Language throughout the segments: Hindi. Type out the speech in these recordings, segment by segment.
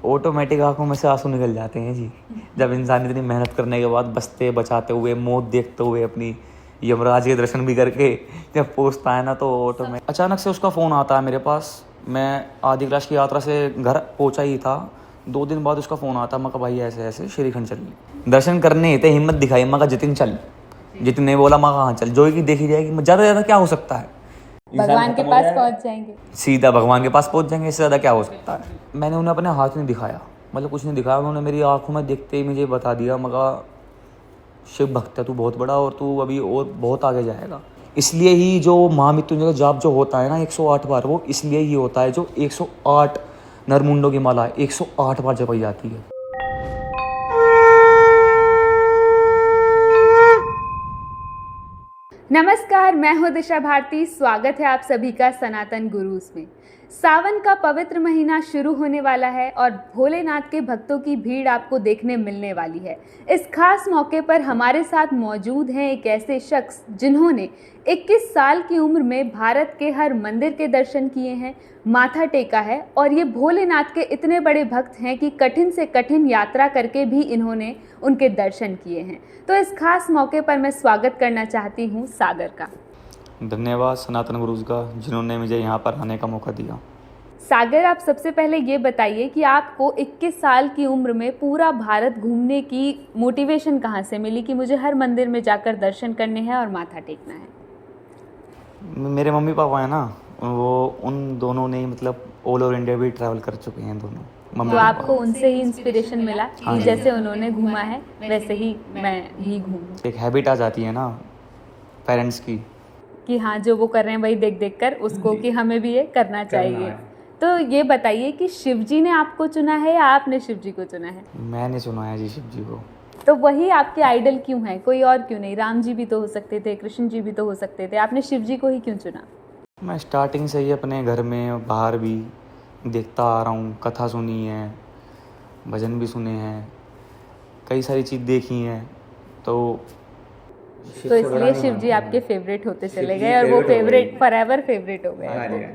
ऑटोमेटिक आंखों में से आंसू निकल जाते हैं जी। जब इंसान इतनी मेहनत करने के बाद बचते बचाते हुए मौत देखते हुए अपनी यमराज के दर्शन भी करके जब पहुँचता है ना, तो ऑटोमेटिक अचानक से उसका फ़ोन आता है मेरे पास। मैं आधी क्लास की यात्रा से घर पहुँचा ही था, 2 दिन बाद उसका फ़ोन आता। मैं कहा भाई ऐसे ऐसे श्रीखंड चल, दर्शन करने थे, हिम्मत दिखाई। मैं कहा जितिन चल, जितिन ने बोला मैं कहाँ चल, जो कि देखी जाएगी, ज़्यादा ज़्यादा क्या हो सकता है, भगवान के पास पहुंच जाएंगे, सीधा भगवान के पास पहुंच जाएंगे, इससे ज़्यादा क्या हो सकता है। मैंने उन्हें अपने हाथ नहीं दिखाया, मतलब कुछ नहीं दिखाया। उन्होंने मेरी आंखों में देखते ही मुझे बता दिया, मगर शिव भक्त है तू बहुत बड़ा, और तू अभी और बहुत आगे जाएगा। इसलिए ही जो महामृत्युंजय जाप जो होता है ना 108 बार, वो इसलिए ही होता है जो 108 नरमुंडों की माला 108 बार जपाई जाती है। नमस्कार, मैं हूं दिशा भारती। स्वागत है आप सभी का सनातन गुरुज में। सावन का पवित्र महीना शुरू होने वाला है और भोलेनाथ के भक्तों की भीड़ आपको देखने मिलने वाली है। इस खास मौके पर हमारे साथ मौजूद हैं एक ऐसे शख्स जिन्होंने 21 साल की उम्र में भारत के हर मंदिर के दर्शन किए हैं, माथा टेका है, और ये भोलेनाथ के इतने बड़े भक्त हैं कि कठिन से कठिन यात्रा करके भी इन्होंने उनके दर्शन किए हैं। तो इस खास मौके पर मैं स्वागत करना चाहती हूँ सागर का। धन्यवाद सनातन गुरुज का, जिन्होंने मुझे यहाँ पर आने का मौका दिया। सागर, आप सबसे पहले ये बताइए कि आपको 21 साल की उम्र में पूरा भारत घूमने की मोटिवेशन कहाँ से मिली कि मुझे हर मंदिर में जाकर दर्शन करने हैं और माथा टेकना है? मेरे मम्मी पापा है ना, वो उन दोनों ने मतलब ऑल ओवर इंडिया भी ट्रैवल कर चुके हैं दोनों। तो आपको उनसे ही इंस्पिरेशन मिला हाँ कि जी। जैसे उन्होंने घूमा है वैसे ही मैं भी घूमूं, एक हैबिट आ जाती है ना पेरेंट्स की, कि हाँ जो वो कर रहे हैं वही देख देख कर उसको कि हमें भी ये करना चाहिए। तो ये बताइए कि शिवजी ने आपको चुना है या आपने शिवजी को चुना है? मैंने सुना है जी शिव जी को। तो वही आपके आइडल क्यों है, कोई और क्यों नहीं? राम जी भी तो हो सकते थे, कृष्ण जी भी तो हो सकते थे, आपने शिव जी को ही क्यों चुना? मैं स्टार्टिंग से ही अपने घर में बाहर भी देखता आ रहा हूँ, कथा सुनी है, भजन भी सुने हैं, कई सारी चीज़ देखी हैं, तो इसलिए शिव जी आपके फेवरेट होते चले गए और वो फेवरेट फॉरएवर फेवरेट हो गए।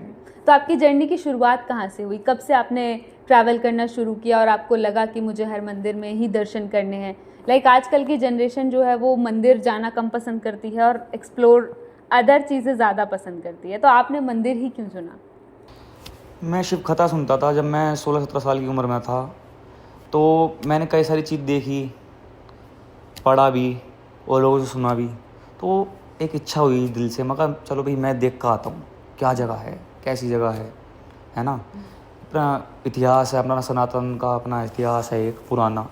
तो आपकी जर्नी की शुरुआत कहाँ से हुई? कब से आपने ट्रैवल करना शुरू किया और आपको लगा कि मुझे हर मंदिर में ही दर्शन करने हैं? लाइक आजकल की जनरेशन जो है वो मंदिर जाना कम पसंद करती है और एक्सप्लोर अदर चीज़ें ज़्यादा पसंद करती है, तो आपने मंदिर ही क्यों चुना? मैं शिव कथा सुनता था जब मैं 16-17 साल की उम्र में था, तो मैंने कई सारी चीज़ देखी, पढ़ा भी और लोगों से सुना भी। तो एक इच्छा हुई दिल से, मैं कहा चलो भाई मैं देख कर आता हूँ क्या जगह है, कैसी जगह है ना। अपना इतिहास है, अपना सनातन का अपना इतिहास है एक पुराना,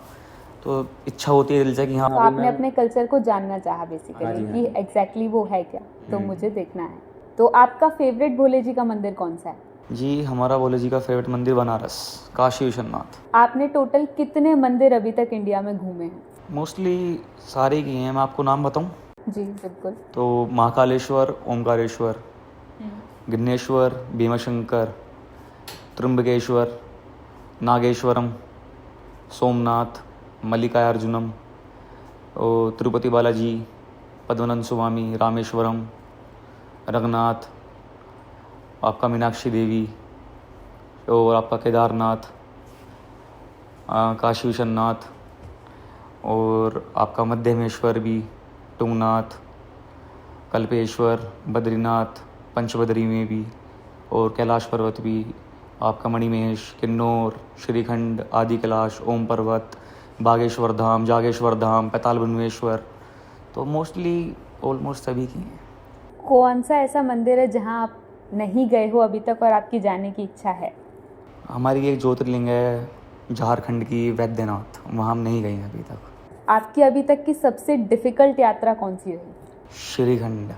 तो इच्छा होती है दिल से कि हाँ। तो आपने अपने कल्चर को जानना चाहा बेसिकली कि एग्जैक्टली वो है क्या, तो मुझे देखना है। तो आपका फेवरेट भोले जी का मंदिर कौन सा है? जी, हमारा भोले जी का फेवरेट मंदिर बनारस, काशी विश्वनाथ। आपने टोटल कितने मंदिर अभी तक इंडिया में घूमे हैं? मोस्टली सारे किए हैं। मैं आपको नाम बताऊं जी बिल्कुल। तो महाकालेश्वर, ओमकारेश्वर, गिन्नेश्वर, भीमाशंकर, त्र्यंबकेश्वर, नागेश्वरम, सोमनाथ, मल्लिकार्जुनम, और तिरुपति बालाजी, पद्मनाभ स्वामी, रामेश्वरम, रंगनाथ, आपका मीनाक्षी देवी, और आपका केदारनाथ, काशी विश्वनाथ, और आपका मध्यमेश्वर भी, तुंगनाथ, कल्पेश्वर, बद्रीनाथ, पंचबद्री में भी, और कैलाश पर्वत भी, आपका मणिमहेश, किन्नौर, श्रीखंड, आदि कैलाश, ओम पर्वत, बागेश्वर धाम, जागेश्वर धाम, पैताल बनवेश्वर, तो मोस्टली ऑलमोस्ट सभी की हैं। कौन सा ऐसा मंदिर है जहाँ आप नहीं गए हो अभी तक और आपकी जाने की इच्छा है? हमारी एक ज्योतिर्लिंग है झारखंड की वैद्यनाथ, वहाँ हम नहीं गए हैं अभी तक। आपकी अभी तक की सबसे डिफ़िकल्ट यात्रा कौन सी रही? श्रीखंड।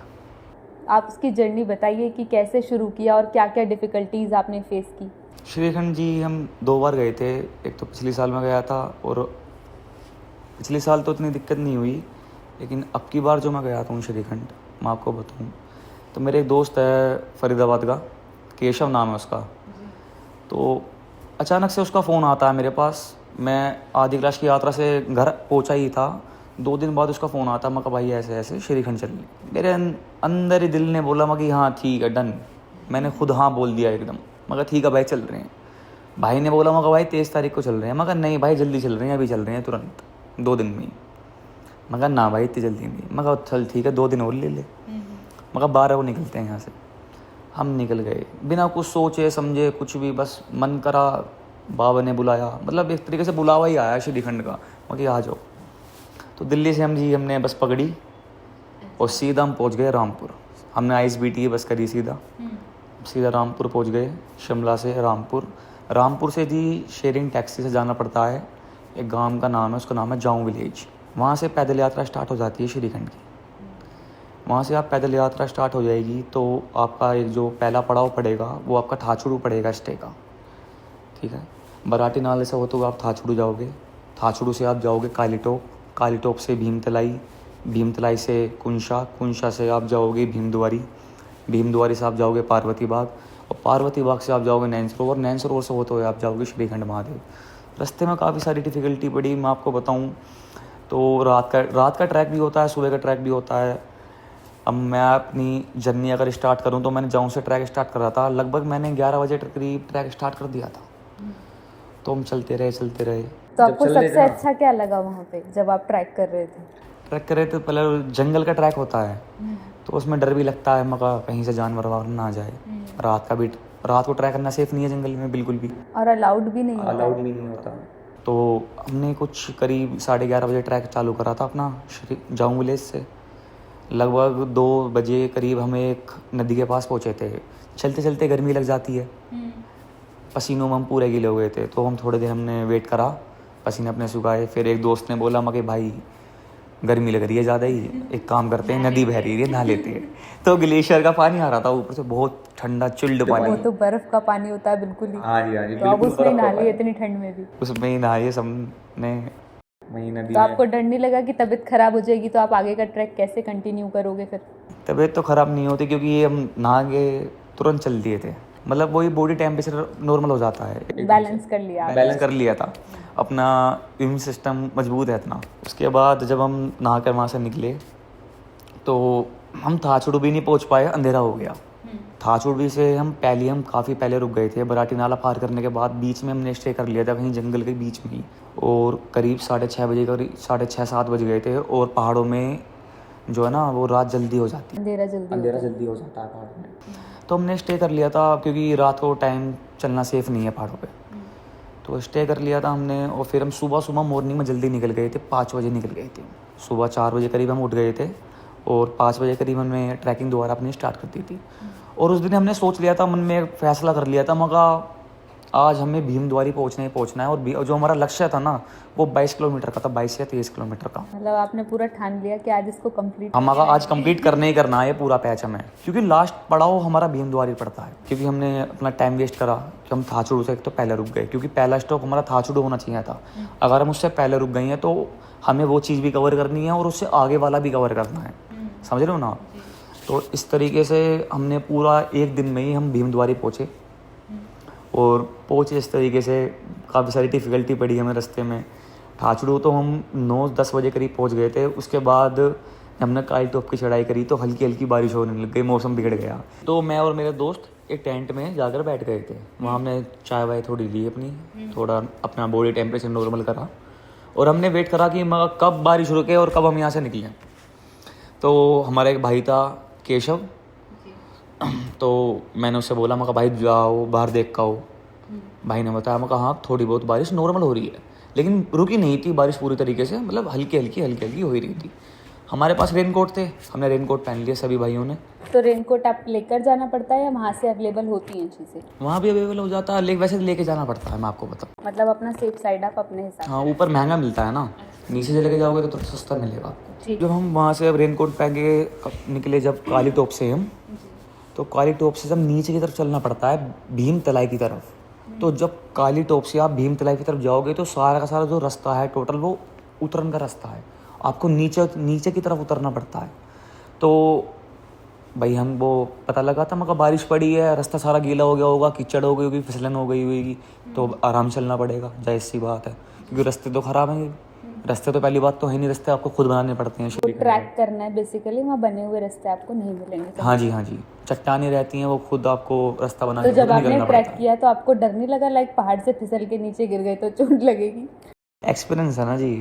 आप उसकी जर्नी बताइए कि कैसे शुरू किया और क्या क्या डिफ़िकल्टीज़ आपने फेस की? श्रीखंड जी हम 2 बार गए थे। एक तो पिछले साल में गया था, और पिछले साल तो इतनी दिक्कत नहीं हुई, लेकिन अब की बार जो मैं गया था श्रीखंड, मैं आपको बताऊँ तो मेरे एक दोस्त है फरीदाबाद का, केशव नाम है उसका, तो अचानक से उसका फ़ोन आता है मेरे पास। मैं आधी क्लास की यात्रा से घर पहुंचा ही था, 2 दिन बाद उसका फ़ोन आता। मैं कहा भाई ऐसे ऐसे श्रीखंड चल। मेरे अंदर ही दिल ने बोला मैं कि हाँ ठीक है डन। मैंने खुद हाँ बोल दिया एकदम। मैं कहा ठीक है भाई चल रहे हैं। भाई ने बोला मगर भाई 23 तारीख को चल रहे हैं, मगर नहीं भाई जल्दी चल रहे हैं, अभी चल रहे हैं तुरंत 2 दिन में ही। मगर ना भाई इतनी जल्दी नहीं, मगर चल ठीक है 2 दिन और ले ले। मगर 12 को निकलते हैं यहाँ से। हम निकल गए बिना कुछ सोचे समझे कुछ भी, बस मन करा बाबा ने बुलाया, मतलब एक तरीके से बुलावा ही आया श्रीखंड का, मगर आ जाओ। तो दिल्ली से हमने बस पकड़ी और सीधा हम पहुँच गए रामपुर। हमने ISBT बस करी सीधा रामपुर पहुँच गए। शिमला से रामपुर से जी शेयरिंग टैक्सी से जाना पड़ता है। एक गांव का नाम है, उसका नाम है जाऊँ विलेज। वहाँ से पैदल यात्रा स्टार्ट हो जाती है श्रीखंड की। वहाँ से आप पैदल यात्रा स्टार्ट हो जाएगी तो आपका एक जो पहला पड़ाव पड़ेगा वो आपका थाचुड़ू पड़ेगा स्टे का, ठीक है। बराटी नाले से होते हुए आप थाचुड़ू जाओगे, थाचुड़ू से आप जाओगे कालीटोप से भीमतलाई से कुंशा से आप जाओगे भीमद्वारी से आप जाओगे पार्वती बाग, और पार्वती बाग से आप जाओगे नैन सरोवर से होते हुए आप जाओगे श्रीखंड महादेव। रास्ते में काफ़ी सारी डिफ़िकल्टी पड़ी, मैं आपको बताऊं तो रात का ट्रैक भी होता है, सुबह का ट्रैक भी होता है। अब मैं अपनी जर्नी अगर स्टार्ट करूं तो मैंने जाऊं से ट्रैक स्टार्ट कर रहा था, लगभग मैंने 11 बजे करीब ट्रैक स्टार्ट कर दिया था। तो हम चलते रहे। तो आपको सबसे अच्छा क्या लगा वहाँ पे जब आप ट्रैक कर रहे थे? तो पहले जंगल का ट्रैक होता है तो उसमें डर भी लगता है मगर कहीं से जानवर ना आ जाए। रात को ट्रैक करना सेफ नहीं है जंगल में बिल्कुल भी, और अलाउड भी नहीं होता। तो हमने कुछ करीब 11:30 बजे ट्रैक चालू करा था अपना जाऊँ विलेज से। लगभग 2 बजे करीब हम एक नदी के पास पहुँचे थे। चलते चलते गर्मी लग जाती है, पसीनों में हम पूरे गीले हो गए थे। तो हम थोड़ी देर हमने वेट करा, पसीने अपने सुखाए। फिर एक दोस्त ने बोला मगर भाई गर्मी लग रही है ज़्यादा ही, एक काम करते हैं नदी बह रही है नहा लेते हैं। तो ग्लेशियर का पानी आ रहा था ऊपर से, बहुत ठंडा चिल्ड पानी। वो तो बर्फ का पानी होता है बिल्कुल ही। हाँ जी तो आप उसमें नहा लिए इतनी ठंड में भी? उसमें ही नहाए सबने वही नदी। तो आपको डर नहीं लगा कि तबीयत खराब हो जाएगी तो आप आगे का ट्रैक कैसे कंटिन्यू करोगे फिर? तबीयत तो खराब नहीं होती क्योंकि ये हम नहा के तुरंत चल दिए थे, मतलब वही बॉडी टेम्परेचर नॉर्मल हो जाता है। बैलेंस कर लिया था, अपना इम्यून सिस्टम मजबूत है इतना। उसके बाद जब हम नहा कर वहाँ से निकले तो हम थाचुड़ू भी नहीं पहुँच पाए, अंधेरा हो गया। थाचुड़ू से हम काफ़ी पहले रुक गए थे। बराटी नाला पार करने के बाद बीच में हमने स्टे कर लिया था कहीं जंगल के बीच में ही, और करीब 6:30 बज गए थे। और पहाड़ों में जो है ना वो रात जल्दी हो जाती है, अंधेरा जल्दी हो जाता है पहाड़ों में। तो हमने स्टे कर लिया था क्योंकि रात को टाइम चलना सेफ़ नहीं है पहाड़ों पे। तो स्टे कर लिया था हमने, और फिर हम सुबह मॉर्निंग में जल्दी निकल गए थे। 5 बजे निकल गए थे, सुबह 4 बजे करीब हम उठ गए थे और 5 बजे करीब हमने ट्रैकिंग दोबारा अपनी स्टार्ट कर दी थी। और उस दिन हमने सोच लिया था, मन में एक फैसला कर लिया था मगर आज हमें भीमद्वारी पहुंचना है। और जो हमारा लक्ष्य था ना वो 22 किलोमीटर का था, 22 या 23 किलोमीटर का। मतलब आपने पूरा ठान लिया कि आज इसको कंप्लीट हमारा आज कंप्लीट करना ही करना है पूरा पैच हमें, क्योंकि लास्ट पड़ाव हमारा भीमद्वारी पड़ता है। क्योंकि हमने अपना टाइम वेस्ट करा कि हम थाचुड़ू से एक तो पहले रुक गए, क्योंकि पहला स्टॉप हमारा थाचुड़ू होना चाहिए था। अगर हम उससे पहले रुक गए हैं तो हमें वो चीज़ भी कवर करनी है और उससे आगे वाला भी कवर करना है, समझ रहे हो ना। तो इस तरीके से हमने पूरा एक दिन में ही हम भीमद्वारी पहुँचे। और पहुँचे इस तरीके से, काफ़ी सारी डिफ़िकल्टी पड़ी हमें रास्ते में। थाचुड़ू तो हम 9-10 बजे करीब पहुँच गए थे। उसके बाद हमने कालीटोप की चढ़ाई करी तो हल्की हल्की बारिश होने लग गई, मौसम बिगड़ गया। तो मैं और मेरे दोस्त एक टेंट में जाकर बैठ गए थे। वहाँ हमने चाय वाय थोड़ी ली अपनी, थोड़ा अपना बॉडी टेम्परेचर नॉर्मल करा, और हमने वेट करा कि कब बारिश रुके और कब हम यहाँ से निकलें। तो हमारा एक भाई था केशव, तो मैंने उससे बोला, मैं कहा भाई जाओ बाहर देख का हो। भाई ने बताया, मैं कहा हाँ थोड़ी बहुत बारिश नॉर्मल हो रही है, लेकिन रुकी नहीं थी बारिश पूरी तरीके से, मतलब हल्की हल्की हो रही थी। हमारे पास रेनकोट थे, हमने रेनकोट पहन लिया सभी भाइयों ने। तो रेनकोट आप लेकर जाना पड़ता है या वहाँ से अवेलेबल होती हैं चीज़ें? वहाँ भी अवेलेबल हो जाता है, वैसे लेके जाना पड़ता है, मैं आपको बताऊँ। मतलब अपना सेफ साइड आप अपने हिसाब। हाँ, ऊपर महंगा मिलता है ना, नीचे से लेके जाओगे तो सस्ता मिलेगा आपको। जब हम वहाँ से अब रेनकोट पहन के निकले जब कालीटोप से हम, तो कालीटोप से जब नीचे की तरफ चलना पड़ता है भीमतलाई की तरफ। तो जब कालीटोप से आप भीमतलाई की तरफ जाओगे तो सारा का सारा जो रास्ता है टोटल वो उतरन का रास्ता है, आपको नीचे की तरफ उतरना पड़ता है। तो भाई हम वो पता लगा था, मगर बारिश पड़ी है, रास्ता सारा गीला हो गया होगा, कीचड़ हो गई होगी, फिसलन हो गई होगी, तो आराम चलना पड़ेगा, जाहिर सी बात है, क्योंकि रास्ते तो ख़राब हैं, रास्ते तो पहली बात तो है नहीं, रास्ते आपको खुद बनाने पड़ते हैं वो श्रीखंड ट्रैक करना है बेसिकली, वहाँ बने हुए रास्ते आपको नहीं मिलेंगे में। हाँ जी, हाँ जी, चट्टानें रहती हैं, वो खुद आपको रास्ता बना तो के जब खुद आपने निकलना ट्रैक पड़ता है। किया तो आपको डर नहीं लगा लाइक पहाड़ से फिसल के नीचे गिर गए तो चोट लगेगी? एक्सपीरियंस है ना जी,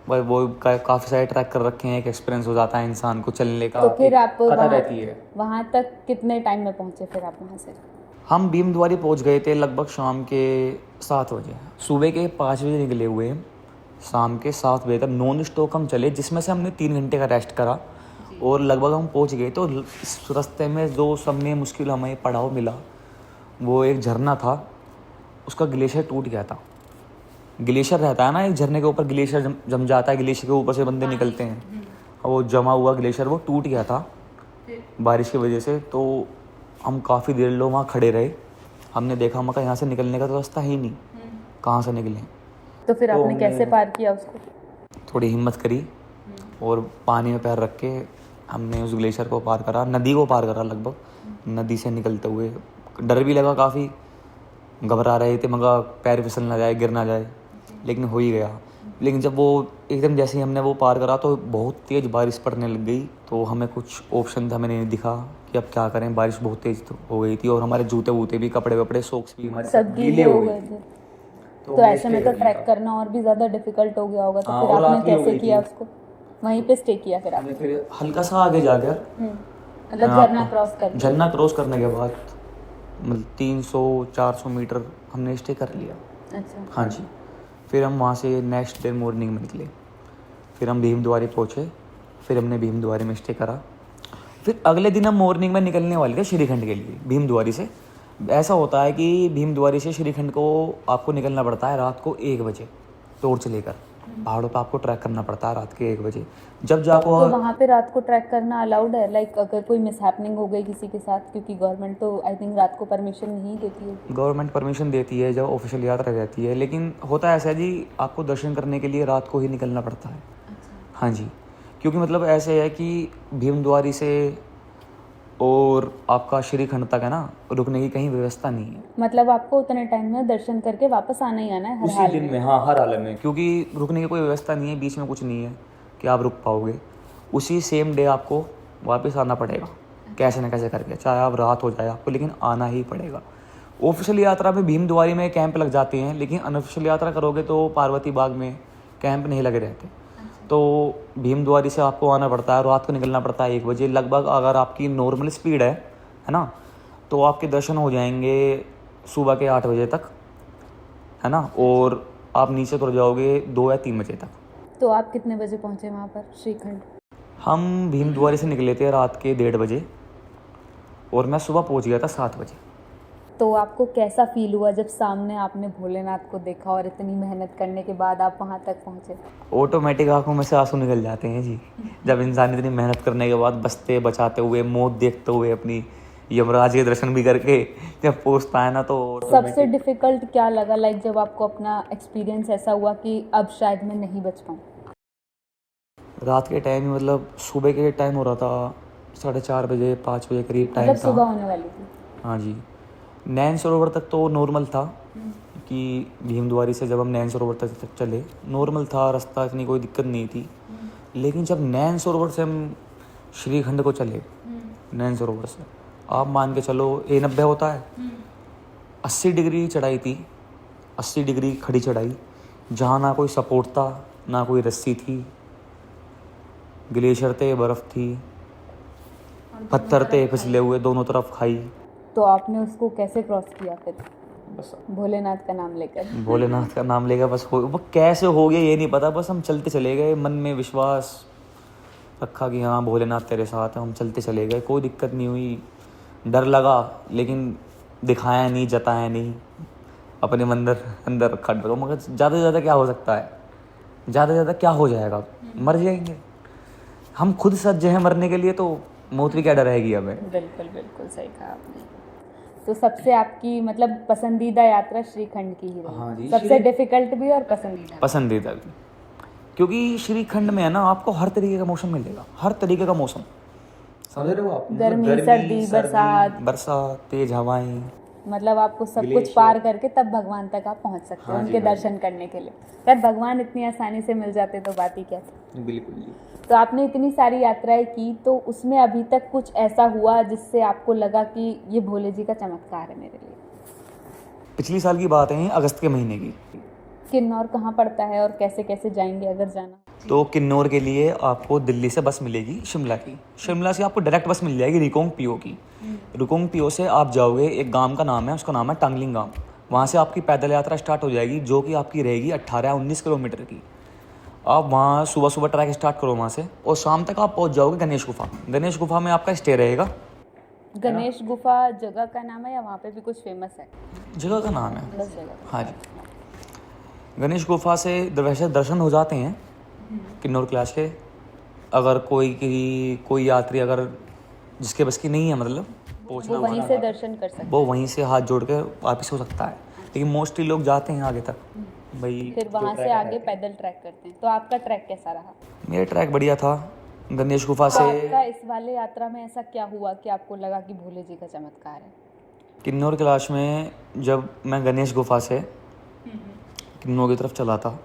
वो काफ़ी सारे ट्रैक कर रखे हैं, एक एक्सपीरियंस हो जाता है इंसान को चलने का, तो फिर एक आप पता रहती है। वहाँ तक कितने टाइम में पहुँचे फिर आप वहाँ से? हम भीमद्वारी पहुंच गए थे लगभग शाम के 7 बजे, सुबह के 5 बजे निकले हुए, शाम के 7 बजे तक नॉन स्टॉप हम चले, जिसमें से हमने 3 घंटे का रेस्ट करा और लगभग हम पहुंच गए। तो इस रास्ते में जो सब में मुश्किल हमें पड़ाव मिला, वो एक झरना था, उसका ग्लेशियर टूट गया था। ग्लेशियर रहता है ना, एक झरने के ऊपर ग्लेशियर जम जाता है, ग्लेशियर के ऊपर से बंदे निकलते हैं, और वो जमा हुआ ग्लेशियर वो टूट गया था बारिश की वजह से। तो हम काफ़ी देर लोग वहाँ खड़े रहे, हमने देखा मगर यहाँ से निकलने का तो रास्ता है ही नहीं, कहाँ से निकलें। तो फिर तो आपने कैसे पार किया उसको? थोड़ी हिम्मत करी और पानी में पैर रख के हमने उस ग्लेशियर को पार करा, नदी को पार करा लगभग। नदी से निकलते हुए डर भी लगा, काफ़ी घबरा रहे थे मगर पैर फिसल ना जाए, गिर ना जाए, लेकिन हो ही गया। लेकिन जब वो एकदम जैसे ही हमने वो पार करा तो बहुत तेज़ बारिश पड़ने लग गई, तो हमें कुछ ऑप्शन हमें नहीं दिखा कि अब क्या करें, बारिश बहुत तेज़ हो गई थी और हमारे जूते वूते भी, कपड़े वपड़े, सॉक्स भी हमारे सब गीले हो गए थे। तो हमने ऐसे में stay तो कर लिया। ट्रैक करना और भी ज़्यादा डिफिकल्ट हो गया होगा, तो हाँ, फिर और आपने रात भी हो कैसे गई किया थी। उसको? वहीं पे स्टे किया फिर आपने? हमने फिर हल्का सा आगे जाकर मतलब झरना क्रॉस कर लिया? झरना क्रॉस करने के बाद मतलब 300-400 मीटर हमने स्टे कर लिया। अच्छा। हाँ जी, फिर हम वहाँ से नेक्स्ट डे मॉर्निंग में निकले, फिर हम भीमद्वारी पहुँचे, फिर हमने भीमद्वारी में स्टे करा। फिर अगले दिन हम मॉर्निंग में निकलने वाले थे श्रीखंड के लिए भीमद्वारी से। ऐसा होता है कि भीमद्वारी से श्रीखंड को आपको निकलना पड़ता है रात को 1 बजे, टॉर्च लेकर पहाड़ों पर आपको ट्रैक करना पड़ता है रात के 1 बजे। जब जाको तो वहाँ पे रात को ट्रैक करना अलाउड है? लाइक अगर कोई मिसहैपनिंग हो गई किसी के साथ, क्योंकि गवर्नमेंट तो आई थिंक रात को परमिशन नहीं देती है। गवर्नमेंट परमिशन देती है जब ऑफिशियल यात्रा रहती है, लेकिन होता है ऐसा जी, आपको दर्शन करने के लिए रात को ही निकलना पड़ता है। हाँ जी, क्योंकि मतलब ऐसे है कि भीमद्वारी से और आपका श्रीखंड तक है ना, रुकने की कहीं व्यवस्था नहीं है। मतलब आपको उतने टाइम में दर्शन करके वापस आना ही आना है हर उसी हाल दिन में, हाँ, हर हालत में, क्योंकि रुकने की कोई व्यवस्था नहीं है, बीच में कुछ नहीं है कि आप रुक पाओगे। उसी सेम डे आपको वापस आना पड़ेगा कैसे न कैसे करके, चाहे आप रात हो जाए आपको, लेकिन आना ही पड़ेगा। ऑफिशियल यात्रा में भीमद्वारी में कैंप लग जाते हैं, लेकिन अनऑफिशियल यात्रा करोगे तो पार्वती बाग में कैंप नहीं लगे रहते। तो भीमद्वारी से आपको आना पड़ता है, रात को निकलना पड़ता है 1 बजे लगभग। अगर आपकी नॉर्मल स्पीड है ना, तो आपके दर्शन हो जाएंगे सुबह के 8 बजे तक, है ना, और आप नीचे उतर जाओगे 2 या 3 बजे तक। तो आप कितने बजे पहुँचे वहाँ पर श्रीखंड? हम भीमद्वारी से निकले थे रात के 1:30 बजे और मैं सुबह पहुँच गया था 7 बजे। तो आपको कैसा फील हुआ जब सामने आपने भोलेनाथ को देखा और इतनी मेहनत करने के बाद आप वहाँ तक पहुँचे? ऑटोमेटिक आंखों में से आंसू निकल जाते हैं जी, जब इंसान इतनी मेहनत करने के बाद बचते बचाते हुए, मौत देखते हुए, अपनी यमराज के दर्शन भी करके जब पहुँचता है ना, तो सबसे डिफिकल्ट क्या लगा, लाइक जब आपको अपना एक्सपीरियंस ऐसा हुआ कि अब शायद मैं नहीं बच पाऊँ? रात के टाइम, मतलब सुबह के टाइम हो रहा था 4:30 बजे, 5 बजे करीब टाइम मतलब सुबह था। होने वाली थी? हाँ जी, नैन सरोवर तक तो नॉर्मल था, कि भीमद्वारी से जब हम नैन सरोवर तक चले नॉर्मल था रास्ता, इतनी कोई दिक्कत नहीं थी। लेकिन जब नैन सरोवर से हम श्रीखंड को चले, नैन सरोवर से आप मान के चलो A90 होता है, 80 डिग्री चढ़ाई थी, 80 डिग्री खड़ी चढ़ाई, जहाँ ना कोई सपोर्ट था, ना कोई रस्सी थी, ग्लेशियर थे, बर्फ़ थी, पत्थर थे फिसले हुए दोनों तरफ, खाई। तो आपने उसको कैसे क्रॉस किया फिर? बस भोलेनाथ का नाम लेकर? भोलेनाथ का नाम लेगा, बस वो कैसे हो गया ये नहीं पता, बस हम चलते चले गए, मन में विश्वास रखा कि हाँ भोलेनाथ तेरे साथ है, हम चलते चले गए, कोई दिक्कत नहीं हुई। डर लगा लेकिन दिखाया नहीं, जताया नहीं, अपने अंदर रखा डर को, मगर ज़्यादा से ज़्यादा क्या हो सकता है, ज़्यादा से ज़्यादा क्या हो जाएगा, मर जाएंगे। हम खुद सज्ज हैं मरने के लिए, तो मौत भी क्या डराएगी हमें। बिल्कुल बिल्कुल सही कहा आपने। तो सबसे आपकी मतलब पसंदीदा यात्रा श्रीखंड की ही रही? हाँ जी, सबसे डिफिकल्ट भी और पसंदीदा भी, क्योंकि श्रीखंड में है ना आपको हर तरीके का मौसम मिलेगा, हर तरीके का मौसम, समझ रहे हो आप, गर्मी, सर्दी, बरसात, तेज हवाएं, मतलब आपको सब कुछ ग्लेशियर। पार करके तब भगवान तक आप पहुंच सकते हो हाँ जी, उनके हाँ जी। दर्शन करने के लिए। यार भगवान इतनी आसानी से मिल जाते तो बात ही क्या थी। बिल्कुल जी। तो आपने इतनी सारी यात्राएं की, तो उसमें अभी तक कुछ ऐसा हुआ जिससे आपको लगा कि ये भोले जी का चमत्कार है मेरे लिए? पिछली साल की बात है, अगस्त के महीने की। किन्नौर कहाँ पड़ता है और कैसे कैसे जाएंगे अगर जाना? तो किन्नौर के लिए आपको दिल्ली से बस मिलेगी शिमला की। शिमला से आपको डायरेक्ट बस मिल जाएगी रिकोंग पीओ की। रिकोंग पीओ से आप जाओगे, एक गांव का नाम है, उसका नाम है टांगलिंग गांव। वहाँ से आपकी पैदल यात्रा स्टार्ट हो जाएगी, जो कि आपकी रहेगी 18-19 किलोमीटर की। आप वहाँ सुबह सुबह ट्रैक स्टार्ट करो वहाँ से, और शाम तक आप पहुँच जाओगे गणेश गुफा। गणेश गुफा में आपका स्टे रहेगा। गणेश गुफा जगह का नाम है या वहाँ पे भी कुछ फेमस है? जगह का नाम है। बस जगह। हाँ जी। गणेश गुफा से वैसे दर्शन हो जाते हैं किन्नौर क्लास के। अगर कोई यात्री अगर जिसके बस की नहीं है, मतलब पहुंचना, वो वहीं से दर्शन कर सकते वो वहीं से हाथ जोड़ के वापस हो सकता है। लेकिन मोस्टली लोग जाते हैं आगे तक भाई। हैं, फिर वहाँ से आगे पैदल ट्रैक करते हैं। तो आपका ट्रैक कैसा रहा? मेरा ट्रैक बढ़िया था। गणेश गुफा तो से आपका इस वाले यात्रा में ऐसा क्या हुआ कि आपको लगा कि भोले जी का चमत्कार है? किन्नौर क्लास में जब मैं गणेश गुफा से किन्नौर की तरफ चला था,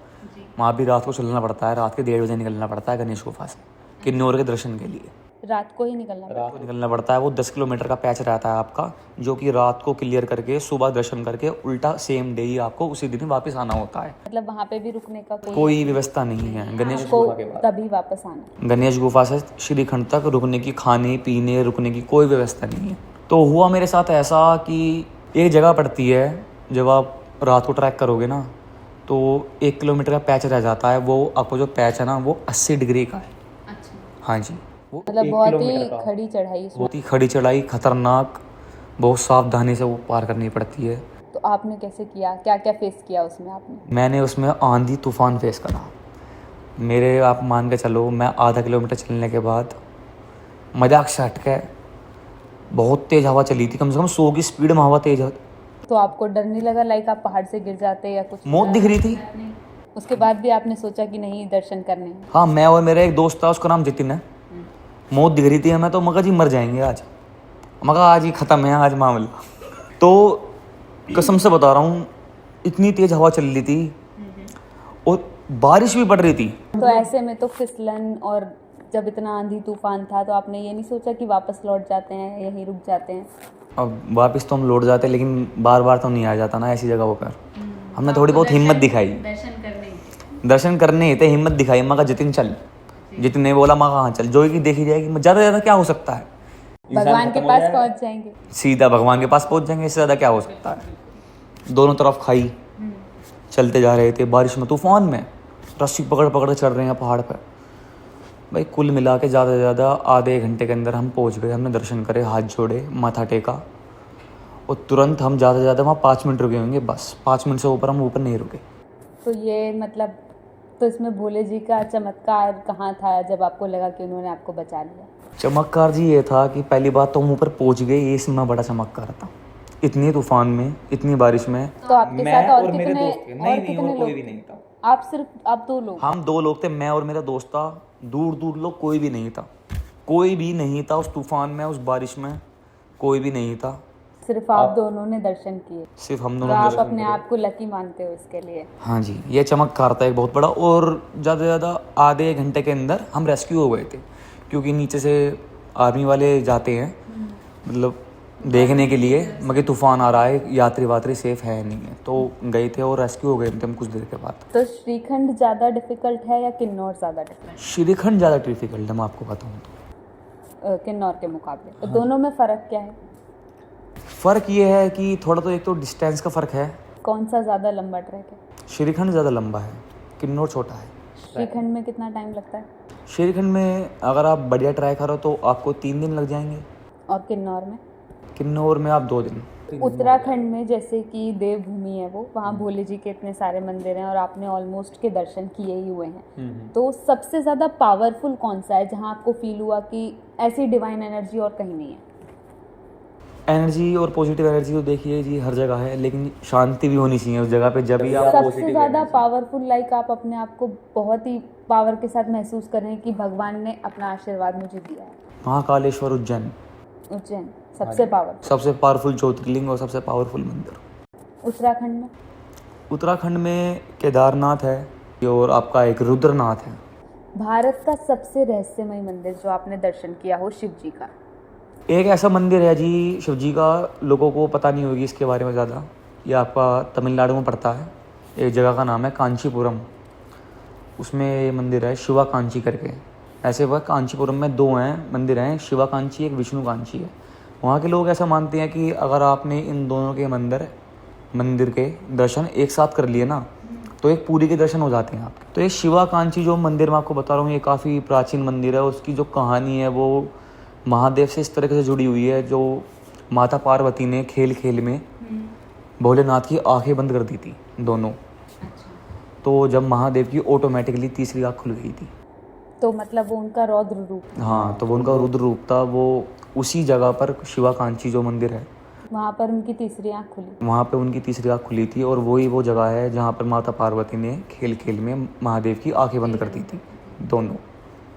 वहाँ भी रात को चलना पड़ता है। रात के 1:30 बजे निकलना पड़ता है गणेश गुफा से किन्नौर के दर्शन के लिए। रात को ही निकलना पड़ा? रात को निकलना पड़ता है। वो 10 किलोमीटर का पैच रहता है आपका, जो कि रात को क्लियर करके सुबह दर्शन करके उल्टा सेम डे ही आपको उसी दिन वापस आना होता है। मतलब वहाँ पे भी रुकने का कोई व्यवस्था नहीं है गणेश आपको गुफा के बाद। तभी वापस आना? गणेश गुफा से श्रीखंड तक रुकने की, खाने पीने रुकने की कोई व्यवस्था नहीं है। तो हुआ मेरे साथ ऐसा कि एक जगह पड़ती है, जब आप रात को ट्रैक करोगे ना, तो 1 किलोमीटर का पैच रह जाता है। वो आपको जो पैच है ना, वो 80 डिग्री का है। अच्छा। हाँ जी। वो मतलब 1 बहुत किलोमीटर ही का। खड़ी चढ़ाई उसमें। बहुत ही खड़ी चढ़ाई, खतरनाक, बहुत सावधानी से वो पार करनी पड़ती है। तो आपने कैसे किया, क्या क्या फेस किया उसमें आपने? मैंने उसमें आंधी तूफान फेस करा। मेरे आप मान के चलो, मैं आधा किलोमीटर चलने के बाद मजाक से हट के बहुत तेज़ हवा चली थी, कम से कम 100 की स्पीड में हवा तेज। तो आपको डर नहीं लगा लाइक आप पहाड़ से गिर जाते या कुछ? मौत दिख रही थी। उसके बाद भी आपने सोचा कि नहीं दर्शन करने हैं? हाँ, मैं और मेरा एक दोस्त था, उसका नाम जितिन है। मौत दिख रही थी हमें, तो मगर जी मर जाएंगे आज, मगर आज ही ख़त्म है आज मामला। तो कसम से बता रहा हूँ, इतनी तेज़ हवा चल रही थी और बारिश भी पड़ रही थी। तो ऐसे में तो फिसलन, और जब इतना आंधी तूफान था तो आपने ये नहीं सोचा कि वापस लौट जाते हैं, यहीं रुक जाते हैं? अब वापस तो हम लौट जाते, लेकिन बार बार तो नहीं आ जाता ना ऐसी जगहों पर। हमने थोड़ी बहुत हिम्मत दिखाई, दर्शन करने ही थे, हिम्मत दिखाई। मगर जितिन चल, जितिन ने बोला मगर हाँ चल, जो कि देखी जाएगी, ज़्यादा से ज़्यादा क्या हो सकता है, भगवान के पास पहुंच जाएंगे। सीधा भगवान के पास पहुंच जाएंगे, इससे ज़्यादा क्या हो सकता है। दोनों तरफ खाई, चलते जा रहे थे बारिश में, तूफान में, रस्सी पकड़ पकड़ चढ़ रहे हैं पहाड़ पर। भाई कुल मिला के ज़्यादा से ज़्यादा आधे एक घंटे के अंदर हम पहुंच गए। हमने दर्शन करे, हाथ जोड़े, माथा टेका, और तुरंत हम ज़्यादा से ज़्यादा वहाँ 5 मिनट रुके होंगे, बस 5 मिनट से ऊपर हम ऊपर नहीं रुके। तो ये मतलब, तो इसमें भोले जी का चमत्कार कहाँ था जब आपको लगा कि उन्होंने आपको बचा लिया? चमत्कार जी ये था कि पहली बात तो हम ऊपर पहुंच गए, ये इसमें बड़ा चमत्कार था। इतनी तूफान में, इतनी बारिश में तो आपके साथ और मेरे कितने, दोस्त थे। नहीं, और कोई भी नहीं था। आप 2 लोग? हम 2 लोग थे, मैं और मेरा दोस्त था। दूर दूर लोग कोई भी नहीं था, कोई भी नहीं था उस तूफान में, उस बारिश में कोई भी नहीं था। सिर्फ आप दोनों ने दर्शन किए? सिर्फ हम तो दोनों आप दर्शन अपने करे। आप को लकी मानते हो इसके लिए? हाँ जी, ये चमत्कार था एक बहुत बड़ा। और ज़्यादा से ज़्यादा आधे एक घंटे के अंदर हम रेस्क्यू हो गए थे, क्योंकि नीचे से आर्मी वाले जाते हैं, मतलब देखने के लिए, मगर तूफान आ रहा है, यात्री वात्री सेफ है नहीं है, तो गए थे और रेस्क्यू हो गए थे हम कुछ देर के बाद। तो श्रीखंड ज़्यादा डिफिकल्ट है या किन्नौर ज़्यादा डिफिकल्ट? श्रीखंड ज़्यादा डिफिकल्ट है, मैं आपको बताऊँ तो। किन्नौर के मुकाबले तो दोनों में फ़र्क क्या है? फ़र्क ये है कि थोड़ा तो एक तो डिस्टेंस का फ़र्क है। कौन सा ज़्यादा लंबा ट्रैक है? श्रीखंड ज़्यादा लंबा है, किन्नौर छोटा है। श्रीखंड में कितना टाइम लगता है? श्रीखंड में अगर आप बढ़िया ट्राई करो तो आपको 3 दिन लग जाएंगे, और किन्नौर में? किन्नौर में आप 2 दिन। उत्तराखंड में जैसे कि देवभूमि है वो, वहाँ भोले जी के इतने सारे मंदिर हैं और आपने ऑलमोस्ट के दर्शन किए ही हुए हैं। तो सबसे ज़्यादा पावरफुल कौन सा है जहाँ आपको फील हुआ कि ऐसी डिवाइन एनर्जी और कहीं नहीं है? एनर्जी और पॉजिटिव एनर्जी तो देखिए जी हर जगह है, लेकिन शांति भी होनी चाहिए उस जगह पे, जब भी आप सबसे ज़्यादा पावरफुल, लाइक आप अपने आप को बहुत ही पावर के साथ महसूस कर रहे हैं कि भगवान ने अपना आशीर्वाद मुझे दिया है? महाकालेश्वर उज्जैन। उज्जैन सबसे पावरफुल। सबसे पावरफुल ज्योतिर्लिंग और सबसे पावरफुल मंदिर। उत्तराखंड में? उत्तराखंड में केदारनाथ है और आपका एक रुद्रनाथ है। भारत का सबसे रहस्यमय मंदिर जो आपने दर्शन किया हो शिव जी का? एक ऐसा मंदिर है जी शिव जी का, लोगों को पता नहीं होगी इसके बारे में ज़्यादा। ये आपका तमिलनाडु में पड़ता है। एक जगह का नाम है कांचीपुरम। उसमें ये मंदिर है शिवा कांची करके। ऐसे वह कांचीपुरम में दो हैं मंदिर हैं, शिवा कांची एक विष्णु कांची है। वहाँ के लोग ऐसा मानते हैं कि अगर आपने इन दोनों के मंदिर के दर्शन एक साथ कर लिए ना तो एक पूरी के दर्शन हो जाते हैं आपके। तो ये शिवा कांची जो मंदिर मैं आपको बता रहा हूँ, ये काफ़ी प्राचीन मंदिर है। उसकी जो कहानी है वो महादेव से इस तरीके से जुड़ी हुई है, जो माता पार्वती ने खेल खेल में भोलेनाथ की आंखें बंद कर दी थी दोनों। तो जब महादेव की ऑटोमेटिकली तीसरी आँख खुल गई थी। तो मतलब वो उनका रौद्र रूप? हाँ, तो वो उनका रुद्र रूप था। वो उसी जगह पर शिवा कांची जो मंदिर है वहाँ पर उनकी तीसरी आँख खुली? वहाँ पे उनकी तीसरी आँख खुली थी। और वही वो जगह है जहाँ पर माता पार्वती ने खेल खेल में महादेव की आंखें बंद कर दी थी दोनों।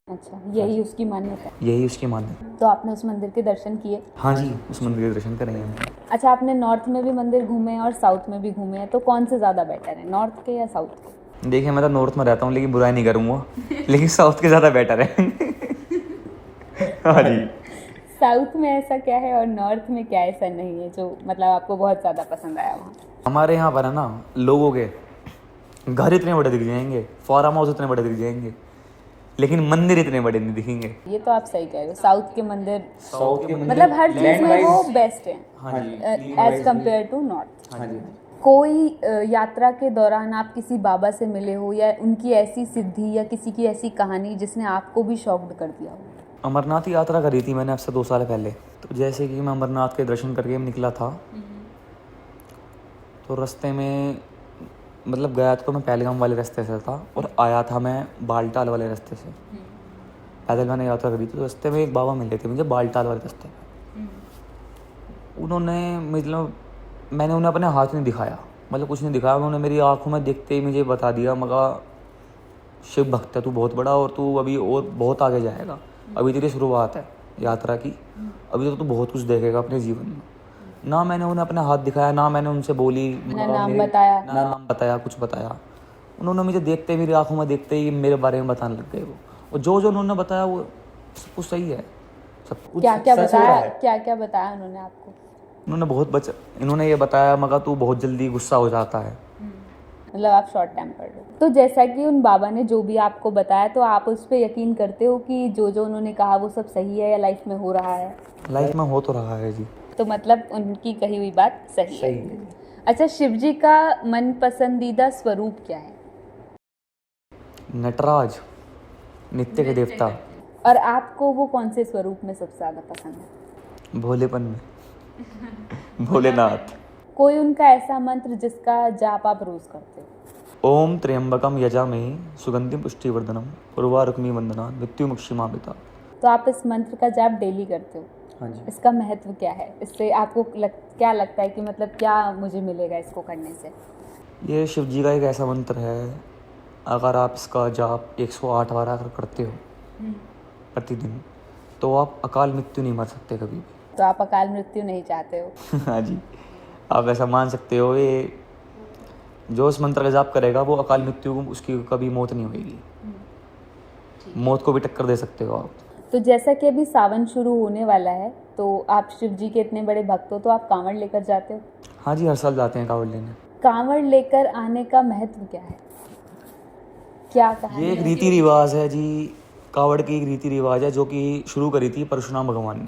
अच्छा, यही उसकी मान्यता है? यही उसकी मान्यता। तो आपने उस मंदिर के दर्शन किए? हाँ जी, उस मंदिर के दर्शन करेंगे हमने। अच्छा, आपने नॉर्थ में भी मंदिर घूमे हैं और साउथ में भी घूमे हैं, तो कौन से ज़्यादा बेटर है, नॉर्थ के या साउथ के? देखिए, मैं तो नॉर्थ में रहता हूँ लेकिन बुराई नहीं करूँगा लेकिन साउथ के ज़्यादा बेटर है हाँ जी। साउथ में ऐसा क्या है और नॉर्थ में क्या ऐसा नहीं है जो मतलब आपको बहुत ज़्यादा पसंद आया वहाँ? हमारे यहाँ पर है ना, लोगों के घर इतने बड़े दिख जाएंगे, फार्म हाउस इतने बड़े दिख जाएंगे, लेकिन मंदिर इतने बड़े नहीं दिखेंगे। ये तो आप सही कह रहे हो। साउथ के मंदिर मंदिर मतलब हर चीज़ में वो बेस्ट है हाँ जी, एज कम्पेयर टू नॉर्थ। हाँ जी। कोई यात्रा के दौरान आप किसी बाबा से मिले हो या उनकी ऐसी सिद्धि या किसी की ऐसी कहानी जिसने आपको भी शॉक्ड कर दिया हो? अमरनाथ की यात्रा करी थी मैंने अब से 2 साल पहले। तो जैसे कि मैं अमरनाथ के दर्शन करके निकला था, तो रास्ते में मतलब गया तो मैं पहलगाम वाले रास्ते से था और आया था मैं बालटाल वाले रास्ते से। पैदल मैंने यात्रा करी थी। तो रास्ते में एक बाबा मिले थे मुझे बालटाल वाले रास्ते में। उन्होंने मतलब मैंने उन्हें अपने हाथ नहीं दिखाया, मतलब कुछ नहीं दिखाया। उन्होंने मेरी आंखों में देखते ही मुझे बता दिया, मगा शिव भक्त है तू बहुत बड़ा और तू अभी और बहुत आगे जाएगा। अभी तेरी शुरुआत है यात्रा की, अभी तो तू बहुत कुछ देखेगा अपने जीवन में। ना मैंने उन्हें अपना हाथ दिखाया, ना मैंने उनसे बोली, ना नाम बताया, ना नाम बताया, कुछ बताया। उन्होंने मुझे देखते ही, मेरी आंखों में देखते ही मेरे बारे में बताने लग गए वो। और जो जो उन्होंने बताया वो सब कुछ सही है, सब कुछ क्या क्या सच हो बताया? रहा है। क्या क्या बताया उन्होंने आपको? इन्होंने ये बताया मगा तू बहुत जल्दी गुस्सा हो जाता है। मतलब आप शॉर्ट टेम्पर्ड हो। तो जैसा कि उन बाबा ने जो भी आपको बताया, तो आप उस पर यकीन करते हो कि जो जो उन्होंने कहा वो सब सही है या लाइफ में हो रहा है? लाइफ में हो तो रहा है जी। तो मतलब उनकी कही हुई बात सही है। अच्छा, शिव जी का मन पसंदीदा स्वरूप क्या है? नटराज, नित्य के देवता। और आपको वो कौन से स्वरूप में सबसे ज़्यादा पसंद है? भोलेपन में भोलेनाथ। कोई उनका ऐसा मंत्र जिसका जाप आप रोज करते हो? ओम त्र्यंबकम यजामहे सुगंधिम पुष्टिवर्धनम उर्वारुकमी वंदना मृत्युमुक्षीमामृता। तो आप इस मंत्र का जाप डेली करते हो? हाँ जी। इसका महत्व क्या है? इससे आपको क्या लगता है कि मतलब क्या मुझे मिलेगा इसको करने से? ये शिव जी का एक ऐसा मंत्र है, अगर आप इसका जाप 108 बार अगर करते हो प्रतिदिन, तो आप अकाल मृत्यु नहीं मर सकते कभी भी। तो आप अकाल मृत्यु नहीं चाहते हो? हाँ जी, आप ऐसा मान सकते हो। ये जो इस मंत्र का जाप करेगा वो अकाल मृत्यु को उसकी कभी मौत नहीं होगी, मौत को भी टक्कर दे सकते हो आप। तो जैसा कि अभी सावन शुरू होने वाला है, तो आप शिव जी के इतने बड़े भक्त हो, तो आप कांवड़ लेकर जाते हो? हाँ जी, हर साल जाते हैं कांवड़ लेने। कांवड़ लेकर आने का महत्व क्या है? क्या कहानी ये एक है? रीति रिवाज है जी, कांवड़ की एक रीति रिवाज है जो कि शुरू करी थी परशुराम भगवान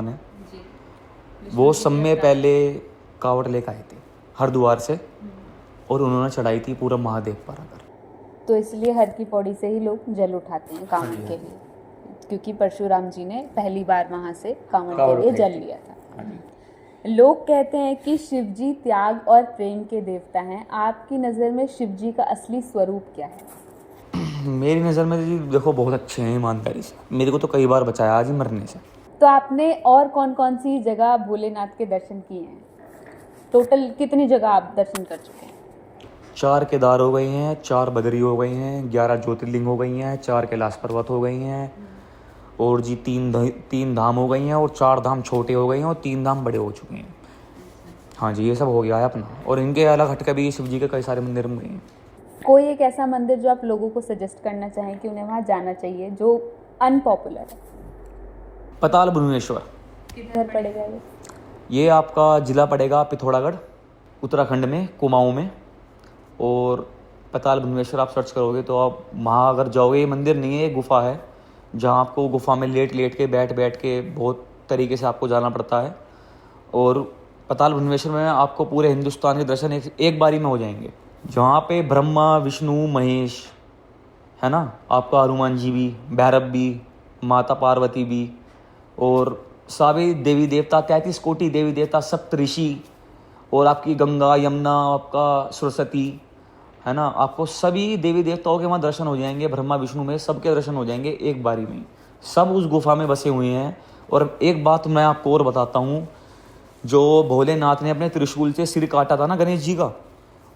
ने। वो समय पहले कांवड़ लेकर आए थे हरिद्वार से और उन्होंने चढ़ाई थी पूरा महादेव पर आकर। तो इसलिए हर की पौड़ी से ही लोग जल उठाते हैं कांवड़ के लिए, क्योंकि परशुराम जी ने पहली बार वहां से कांवड़ के लिए जल लिया था। लोग कहते हैं कि शिव जी त्याग और प्रेम के देवता हैं। आपकी नज़र में शिव जी का असली स्वरूप क्या है? मेरी नज़र में जी देखो, बहुत अच्छे हैं ईमानदारी से। मेरे को तो कई बार बचाया आज ही मरने से। तो आपने और कौन कौन सी जगह भोलेनाथ के दर्शन किए हैं? टोटल कितनी जगह आप दर्शन कर चुके हैं? 4 केदार हो गई हैं, 4 बदरी हो गई हैं, 11 ज्योतिर्लिंग हो गई हैं, 4 कैलाश पर्वत हो गई हैं और जी 3 धाम हो गई हैं और 4 धाम छोटे हो गए हैं और 3 धाम बड़े हो चुके हैं। हाँ जी, ये सब हो गया है अपना। और इनके अलग हटके भी शिव जी के कई सारे मंदिर बन गए हैं। कोई एक ऐसा मंदिर जो आप लोगों को सजेस्ट करना चाहें कि उन्हें वहाँ जाना चाहिए, जो अनपॉपुलर है? पताल भुवनेश्वर, किधर पड़ेगा ये? ये आपका जिला पड़ेगा पिथौरागढ़, उत्तराखंड में, कुमाऊं में। और पताल भुवनेश्वर आप सर्च करोगे तो आप वहाँ अगर जाओगे, ये मंदिर नहीं है, ये गुफा है, जहाँ आपको गुफा में लेट के बैठ के बहुत तरीके से आपको जाना पड़ता है। और पताल भुवनेश्वर में आपको पूरे हिंदुस्तान के दर्शन एक बारी में हो जाएंगे, जहाँ पे ब्रह्मा विष्णु महेश है ना, आपका हनुमान जी भी, भैरव भी, माता पार्वती भी, और सभी देवी देवता, 33 कोटि देवी देवता, सप्त ऋषि, और आपकी गंगा यमुना, आपका सरस्वती है ना, आपको सभी देवी देवताओं के वहाँ दर्शन हो जाएंगे। ब्रह्मा विष्णु में सबके दर्शन हो जाएंगे एक बारी में। सब उस गुफा में बसे हुए हैं। और एक बात मैं आपको और बताता हूँ, जो भोलेनाथ ने अपने त्रिशूल से सिर काटा था ना गणेश जी का,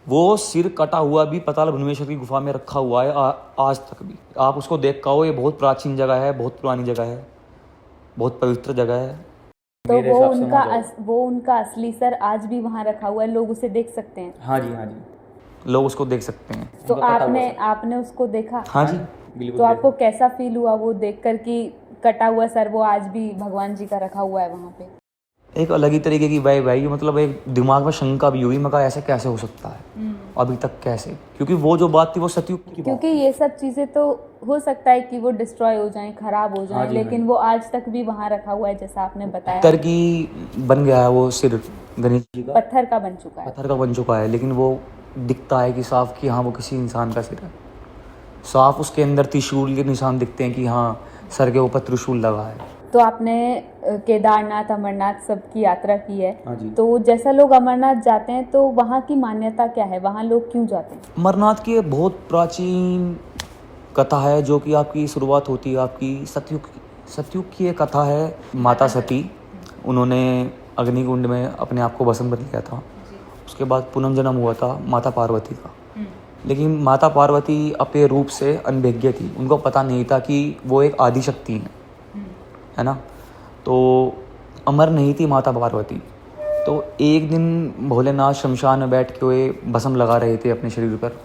वो सिर कटा हुआ भी पताल भुवनेश्वर की गुफा में रखा हुआ है आज तक भी। आप उसको देख पाओ, ये बहुत प्राचीन जगह है, बहुत पुरानी जगह है, बहुत पवित्र जगह है। तो वो उनका असली सर आज भी वहाँ रखा हुआ है, लोग उसे देख सकते हैं? हाँ जी, हाँ जी, लोग उसको देख सकते हैं। तो आपने उसको देखा? हाँ जी, बिल्कुल। तो आपको कैसा फील हुआ वो देखकर कि कटा हुआ सर वो आज भी भगवान जी का रखा हुआ है वहाँ पे? एक अलग ही तरीके की वाइब आई, मतलब एक दिमाग में शंका भी हुई, मगर ऐसा कैसे हो सकता है अभी तक, कैसे? क्योंकि वो जो बात थी वो सतयुग की बात। क्योंकि ये सब चीजें तो हो सकता है कि वो डिस्ट्रॉय हो जाएं, खराब हो जाएं, हाँ जी, लेकिन हाँ। वो आज तक भी वहाँ रखा हुआ है, जैसा आपने बताया। पत्थर की बन गया है वो सिर गणेश जी का, पत्थर का बन चुका है। पत्थर का बन चुका है, लेकिन वो दिखता है कि साफ कि हाँ वो किसी इंसान का सिर है। साफ उसके अंदर त्रिशूल के निशान दिखते हैं कि हाँ सर के ऊपर त्रिशूल लगा है। तो आपने केदारनाथ, अमरनाथ सब की यात्रा की है। हाँ जी। तो जैसा लोग अमरनाथ जाते हैं तो वहाँ की मान्यता क्या है, वहाँ लोग क्यों जाते हैं? अमरनाथ की बहुत प्राचीन कथा है, जो कि आपकी शुरुआत होती है आपकी सतयुग की एक कथा है। माता सती, उन्होंने अग्निकुंड में अपने आप को भस्म कर लिया था। उसके बाद पुनर्जन्म हुआ था माता पार्वती का। लेकिन माता पार्वती अपने रूप से अनभिज्ञ थी, उनको पता नहीं था कि वो एक आदि शक्ति है ना। तो अमर नहीं थी माता पार्वती। तो एक दिन भोलेनाथ शमशान में बैठ के हुए भस्म लगा रहे थे अपने शरीर पर,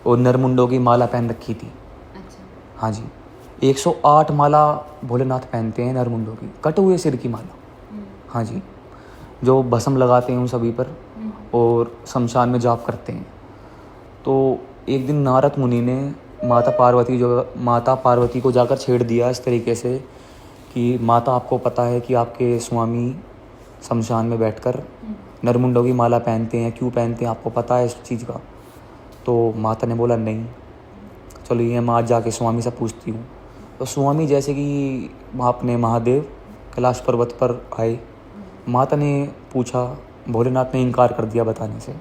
और नरमुंडों की माला पहन रखी थी। अच्छा। हाँ जी, 108 माला भोलेनाथ पहनते हैं नरमुंडों की, कटे हुए सिर की माला। हाँ जी, जो भस्म लगाते हैं उन सभी पर, और शमशान में जाप करते हैं। तो एक दिन नारद मुनि ने माता पार्वती को जाकर छेड़ दिया इस तरीके से कि माता, आपको पता है कि आपके स्वामी शमशान में बैठकर नरमुंडों की माला पहनते हैं, क्यों पहनते हैं, आपको पता है इस चीज़ का? तो माता ने बोला नहीं। चलो ये मैं आज जाके स्वामी से पूछती हूँ। तो स्वामी जैसे कि अपने महादेव कैलाश पर्वत पर आए, माता ने पूछा, भोलेनाथ ने इनकार कर दिया बताने से।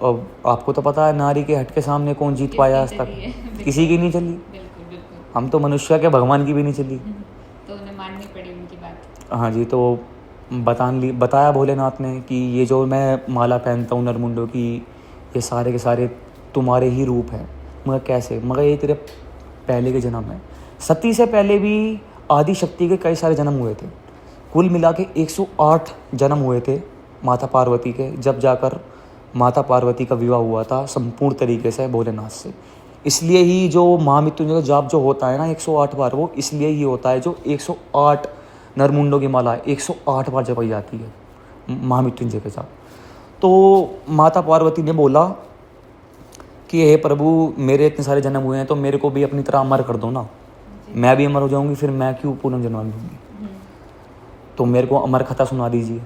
अब आपको तो पता है नारी के हट के सामने कौन जीत पाया आज तक, किसी की नहीं चली। हम तो मनुष्य के, भगवान की भी नहीं चली, तो उन्हें माननी पड़ी उनकी बात। हाँ जी। तो बताया भोलेनाथ ने कि ये जो मैं माला पहनता हूँ नरमुंडों की, ये सारे के सारे तुम्हारे ही रूप हैं। मगर कैसे? मगर ये तेरे पहले के जन्म है। सती से पहले भी आदि शक्ति के कई सारे जन्म हुए थे, कुल मिला के 108 जन्म हुए थे माता पार्वती के, जब जाकर माता पार्वती का विवाह हुआ था संपूर्ण तरीके से भोलेनाथ से। इसलिए ही जो महामृत्युंजय का जाप जो होता है ना 108 बार, वो इसलिए ही होता है जो 108 नरमुंडों की माला 108 बार जपाई जाती है महामृत्युंजय के जाप। तो माता पार्वती ने बोला कि हे प्रभु, मेरे इतने सारे जन्म हुए हैं तो मेरे को भी अपनी तरह अमर कर दो ना, मैं भी अमर हो जाऊंगी, फिर मैं क्यों पुनर्जन्म लूँगी, तो मेरे को अमर कथा सुना दीजिए।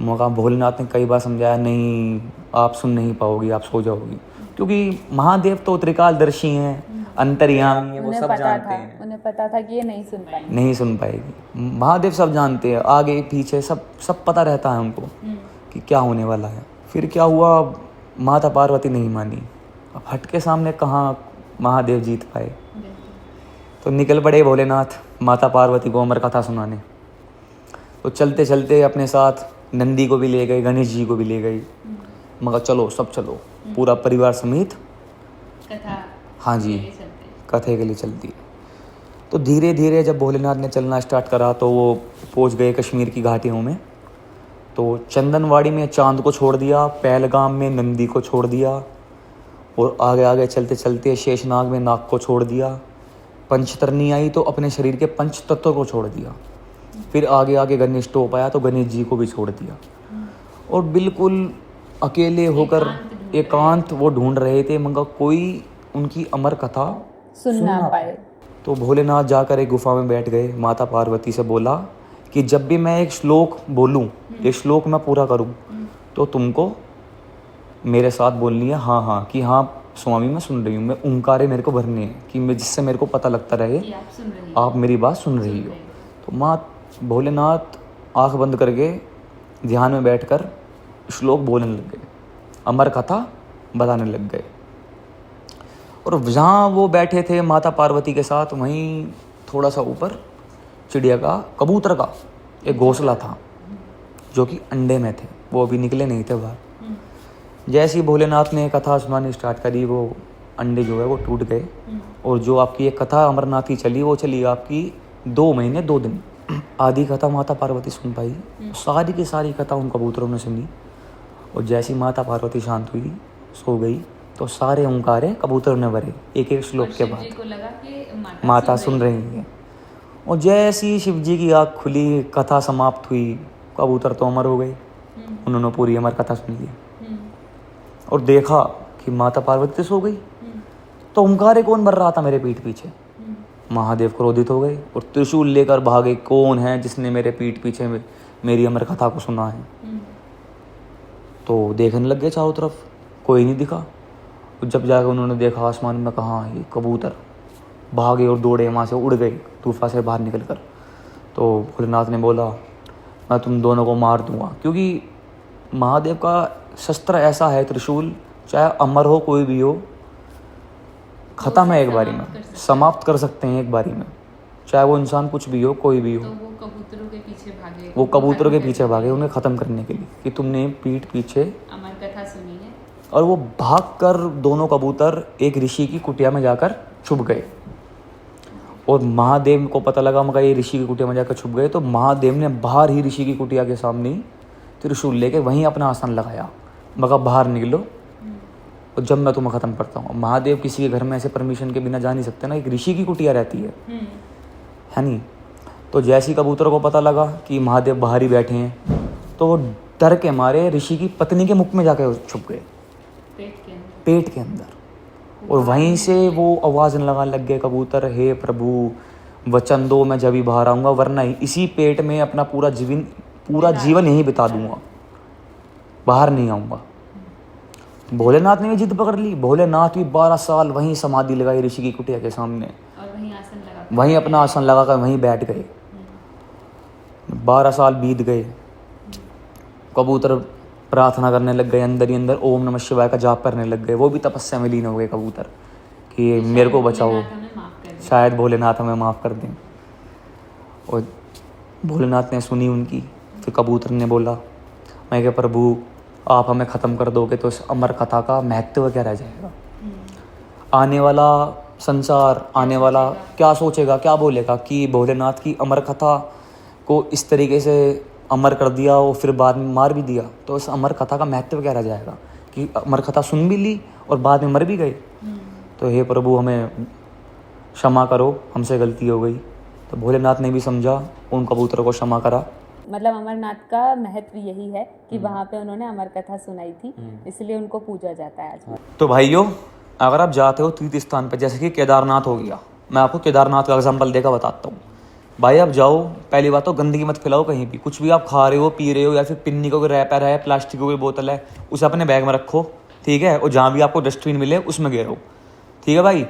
मगर भोलेनाथ ने कई बार समझाया, नहीं आप सुन नहीं पाओगी, आप सो जाओगी, क्योंकि महादेव तो त्रिकालदर्शी हैं, अंतर्यामी हैं, वो सब जानते हैं। उन्हें पता था कि ये नहीं सुन पाएगी। महादेव सब जानते हैं, आगे पीछे सब पता रहता है उनको कि क्या होने वाला है। फिर क्या हुआ, माता पार्वती नहीं मानी। अब हट के सामने कहाँ महादेव जीत पाए, तो निकल पड़े भोलेनाथ माता पार्वती को अमर कथा सुनाने। तो चलते चलते अपने साथ नंदी को भी ले गए, गणेश जी को भी ले गई। मगर चलो सब चलो, पूरा परिवार समेत कथा, हाँ जी, कथे के लिए चलती है। तो धीरे धीरे जब भोलेनाथ ने चलना स्टार्ट करा तो वो पहुंच गए कश्मीर की घाटियों में। तो चंदनवाड़ी में चांद को छोड़ दिया, पहलगाम में नंदी को छोड़ दिया, और आगे आगे चलते चलते शेषनाग में नाग को छोड़ दिया। पंचतरणी आई तो अपने शरीर के पंच तत्वों को छोड़ दिया। फिर आगे आगे गणेश टोप आया तो गणेश जी को भी छोड़ दिया, और बिल्कुल अकेले होकर एकांत वो ढूंढ रहे थे, मगर कोई उनकी अमर कथा सुन ना पाए। तो भोलेनाथ जाकर एक गुफा में बैठ गए। माता पार्वती से बोला कि जब भी मैं एक श्लोक बोलूं, एक श्लोक मैं पूरा करूं, तो तुमको मेरे साथ बोलनी है हाँ हाँ, कि हाँ स्वामी मैं सुन रही हूँ। मैं ओंकारे मेरे को भरने हैं कि मैं, जिससे मेरे को पता लगता रहे आप मेरी बात सुन रही हो। तो माँ भोलेनाथ आंख बंद करके ध्यान में बैठकर श्लोक बोलने लग गए, अमर कथा बताने लग गए। और जहाँ वो बैठे थे माता पार्वती के साथ, वहीं थोड़ा सा ऊपर चिड़िया का, कबूतर का एक घोंसला था जो कि अंडे में थे, वो अभी निकले नहीं थे बाहर। जैसे ही भोलेनाथ ने कथा सुनानी स्टार्ट करी, वो अंडे जो है वो टूट गए, और जो आपकी एक कथा अमरनाथ की चली, वो चली आपकी 2 महीने 2 दिन। आधी कथा माता पार्वती सुन पाई, सारी की सारी कथा उन कबूतरों ने सुनी। और जैसी माता पार्वती शांत हुई, सो गई, तो सारे ओंकारे कबूतरों ने भरे एक एक श्लोक के बाद। को लगा कि माता सुन रही है। और जैसी शिव जी की आँख खुली, कथा समाप्त हुई, कबूतर तो अमर हो गए। उन्होंने पूरी अमर कथा सुन ली और देखा कि माता पार्वती सो गई। तो ओंकारे कौन भर रहा था मेरे पीठ पीछे? महादेव क्रोधित हो गए और त्रिशूल लेकर भागे, कौन है जिसने मेरे पीठ पीछे मेरी अमर कथा को सुना है? तो देखने लग गए चारों तरफ, कोई नहीं दिखा। जब जाकर उन्होंने देखा आसमान में, कहाँ ये कबूतर, भागे और दौड़े, वहाँ से उड़ गए तूफा से बाहर निकल कर। तो भोलेनाथ ने बोला मैं तुम दोनों को मार दूंगा, क्योंकि महादेव का शस्त्र ऐसा है त्रिशूल, चाहे अमर हो कोई भी हो, खत्म है एक बारी में, समाप्त कर सकते हैं एक बारी में, चाहे वो इंसान कुछ भी हो, कोई भी हो। तो वो कबूतरों के पीछे भागे, वो कबूतरों के पीछे भागे उन्हें ख़त्म करने के लिए, कि तुमने पीठ पीछे अमर कथा सुनी है। और वो भागकर दोनों कबूतर एक ऋषि की कुटिया में जाकर छुप गए। और महादेव को पता लगा मगर ये ऋषि की कुटिया में जाकर छुप गए, तो महादेव ने बाहर ही ऋषि की कुटिया के सामने त्रिशूल लेके वहीं अपना आसन लगाया, मगर बाहर निकलो और जब मैं तुम्हें ख़त्म करता हूँ। महादेव किसी के घर में ऐसे परमिशन के बिना जा नहीं सकते ना, एक ऋषि की कुटिया रहती है नहीं। तो जैसे ही कबूतर को पता लगा कि महादेव बाहर ही बैठे हैं, तो वो डर के मारे ऋषि की पत्नी के मुख में जाकर छुप गए, पेट के अंदर। और वहीं से वो आवाज़ लगाने लग गए कबूतर, हे प्रभु वचन दो, मैं जब ही बाहर आऊँगा, वरना इसी पेट में अपना पूरा जीवन यहीं बिता दूंगा, बाहर नहीं आऊँगा। भोलेनाथ ने भी जिद पकड़ ली। भोलेनाथ भी 12 साल वहीं समाधि लगाई ऋषि की कुटिया के सामने, और वहीं अपना आसन लगाकर वहीं बैठ गए। 12 साल बीत गए, कबूतर प्रार्थना करने लग गए, अंदर ही अंदर ओम नमः शिवाय का जाप करने लग गए। वो भी तपस्या में लीन हो गए कबूतर कि मेरे को बचाओ, शायद भोलेनाथ हमें माफ़ कर दें। और भोलेनाथ ने सुनी उनकी। फिर कबूतर ने बोला, मैं क्या प्रभु आप हमें ख़त्म कर दोगे तो इस अमर कथा का महत्व क्या रह जाएगा? आने वाला संसार, आने वाला क्या सोचेगा, क्या बोलेगा कि भोलेनाथ की अमर कथा को इस तरीके से अमर कर दिया और फिर बाद में मार भी दिया, तो इस अमर कथा का महत्व क्या रह जाएगा कि अमर कथा सुन भी ली और बाद में मर भी गए। तो हे प्रभु हमें क्षमा करो, हमसे गलती हो गई। तो भोलेनाथ ने भी समझा, उन कबूतरों को क्षमा करा। मतलब अमरनाथ का महत्व यही है कि वहाँ पे उन्होंने अमर कथा सुनाई थी, इसलिए उनको पूजा जाता है आज। तो भाइयों, अगर आप जाते हो तीर्थ स्थान पर, जैसे कि केदारनाथ हो गया, मैं आपको केदारनाथ का एग्जाम्पल देकर बताता हूँ। भाई आप जाओ, पहली बात तो गंदगी मत फैलाओ कहीं भी। कुछ भी आप खा रहे हो, पी रहे हो, या फिर पिन्नी का कोई रैपर है, प्लास्टिक की कोई बोतल है, उसे अपने बैग में रखो, ठीक है। और जहाँ भी आपको डस्टबिन मिले उसमें गिरो, ठीक है भाई।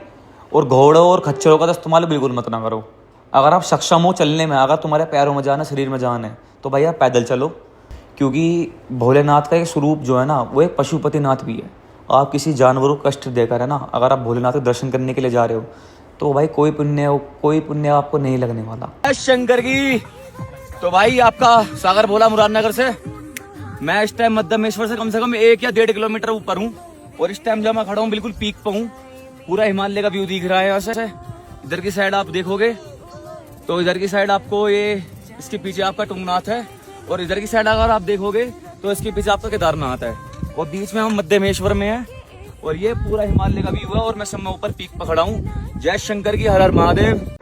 और घोड़ों और खच्चरों का तो इस्तेमाल बिल्कुल मत ना करो। अगर आप सक्षम हो चलने में, अगर तुम्हारे पैरों में जान है, शरीर में जान है, तो भाई आप पैदल चलो, क्योंकि भोलेनाथ का एक स्वरूप जो है ना, वो एक पशुपतिनाथ भी है। आप किसी जानवर को कष्ट देकर, है ना, अगर आप भोलेनाथ के दर्शन करने के लिए जा रहे हो, तो भाई कोई पुण्य आपको नहीं लगने वाला। शंकर की। तो भाई आपका सागर बोला मुरादनगर से। मैं इस टाइम मध्यमेश्वर से कम 1 या 1.5 किलोमीटर ऊपर हूँ, और इस टाइम जब मैं खड़ा हूँ बिल्कुल पीक पर हूँ। पूरा हिमालय का व्यू दिख रहा है यहाँ से। इधर की साइड आप देखोगे तो इधर की साइड आपको ये इसके पीछे आपका तुंगनाथ है, और इधर की साइड अगर आप देखोगे तो इसके पीछे आपका केदारनाथ है, और बीच में हम मध्यमेश्वर में है, और ये पूरा हिमालय का व्यू है, और मैं सब में ऊपर पीक पर खड़ा हूँ। जय शंकर की, हर हर महादेव।